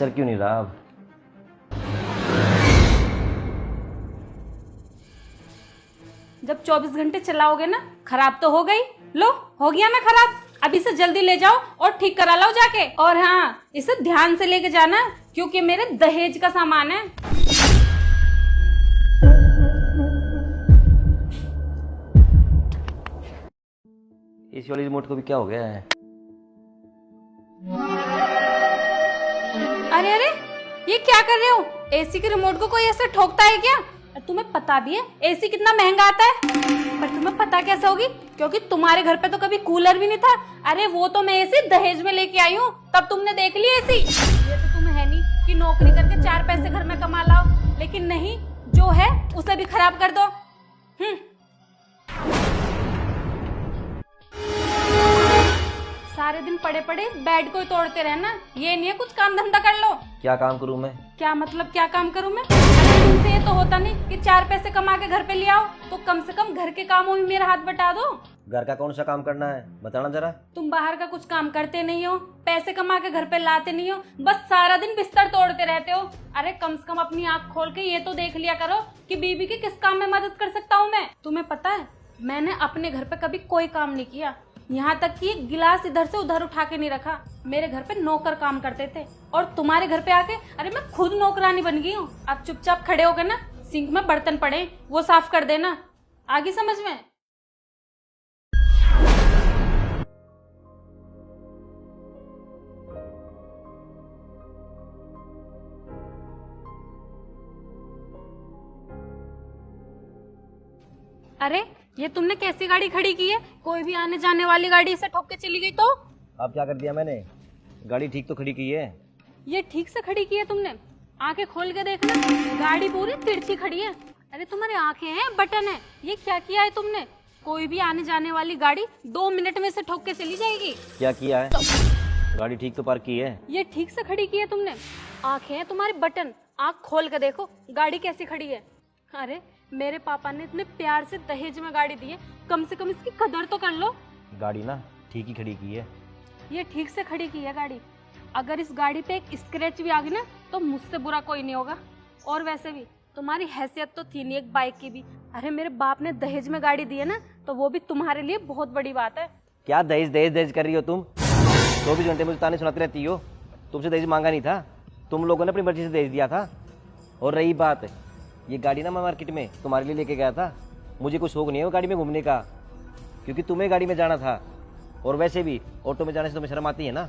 चल क्यों नहीं रहा अब? जब 24 घंटे चलाओगे ना, खराब तो हो गई। लो, हो गया ना खराब। अब इसे जल्दी ले जाओ और ठीक करा लो जाके। और हाँ, इसे ध्यान से लेके जाना क्योंकि मेरे दहेज का सामान है। इस वाली रिमोट को भी क्या हो गया है? अरे अरे, ये क्या कर रहे हो? एसी के रिमोट को कोई ऐसे ठोकता है क्या? और तुम्हें पता भी है एसी कितना महंगा आता है? पर तुम्हें पता कैसे होगी? क्योंकि तुम्हारे घर पे तो कभी कूलर भी नहीं था। अरे वो तो मैं एसी दहेज में लेके आई हूँ, तब तुमने देख ली एसी। ये तो तुम्हें है नहीं कि नौकरी करके 4 पैसे घर में कमा लाओ, लेकिन नहीं, जो है उसे भी खराब कर दो। सारे दिन पड़े पड़े बेड को ही तोड़ते रहना, ये नहीं है कुछ काम धंधा कर लो। क्या काम करूं मैं? क्या मतलब क्या काम करूं मैं? तुमसे ये तो होता नहीं कि 4 पैसे कमा के घर पे ले आओ, तो कम से कम घर के कामों में मेरा हाथ बटा दो। घर का कौन सा काम करना है बताना जरा। तुम बाहर का कुछ काम करते नहीं हो, पैसे कमा के घर पे लाते नहीं हो, बस सारा दिन बिस्तर तोड़ते रहते हो। अरे कम से कम अपनी आंख खोल के ये तो देख लिया करो कि बीवी की किस काम में मदद कर सकता हूँ मैं। तुम्हें पता है, मैंने अपने घर पे कभी कोई काम नहीं किया, यहाँ तक कि एक गिलास इधर से उधर उठा के नहीं रखा। मेरे घर पे नौकर काम करते थे, और तुम्हारे घर पे आके अरे मैं खुद नौकरानी बन गई हूँ। अब चुपचाप खड़े हो गए ना, सिंक में बर्तन पड़े वो साफ कर देना। आगे समझ में? अरे ये तुमने कैसी गाड़ी खड़ी की है? कोई भी आने जाने वाली गाड़ी से ठोक के चली गई तो? अब क्या कर दिया मैंने? गाड़ी ठीक तो खड़ी की है। ये ठीक से खड़ी की है तुमने? आंखें खोल के देखना, गाड़ी पूरी तिरछी खड़ी है। अरे तुम्हारी आंखें हैं, बटन है, ये क्या किया है तुमने? कोई भी आने जाने वाली गाड़ी 2 मिनट में से ठोक के चली जाएगी। क्या किया है? गाड़ी ठीक तो पार्क की है। ये ठीक से खड़ी की है तुमने? आंखें हैं तुम्हारी, बटन, आंख खोल के देखो गाड़ी कैसी खड़ी है। अरे मेरे पापा ने इतने प्यार से दहेज में गाड़ी दी है, कम से कम इसकी कदर तो कर लो। गाड़ी ना ठीक ही खड़ी की है। ये ठीक से खड़ी की है गाड़ी। अगर इस गाड़ी पे एक स्क्रैच भी आ गई ना, तो मुझसे बुरा कोई नहीं होगा। और वैसे भी तुम्हारी हैसियत तो थी नहीं एक बाइक की भी। अरे मेरे बाप ने दहेज में गाड़ी दी है ना, तो वो भी तुम्हारे लिए बहुत बड़ी बात है। क्या दहेज दहेज दहेज कर रही हो तुम? 24 घंटे मुझे ताने सुनाती रहती हो। तुमसे दहेज मांगा नहीं था, तुम लोगों ने अपनी मर्जी से दहेज दिया था। और रही बात ये गाड़ी ना, मैं मार्केट में तुम्हारे लिए लेके गया था। मुझे कुछ शौक नहीं है वो गाड़ी में घूमने का, क्योंकि तुम्हें गाड़ी में जाना था। और वैसे भी ऑटो में जाने से तुम्हें शर्म आती है ना।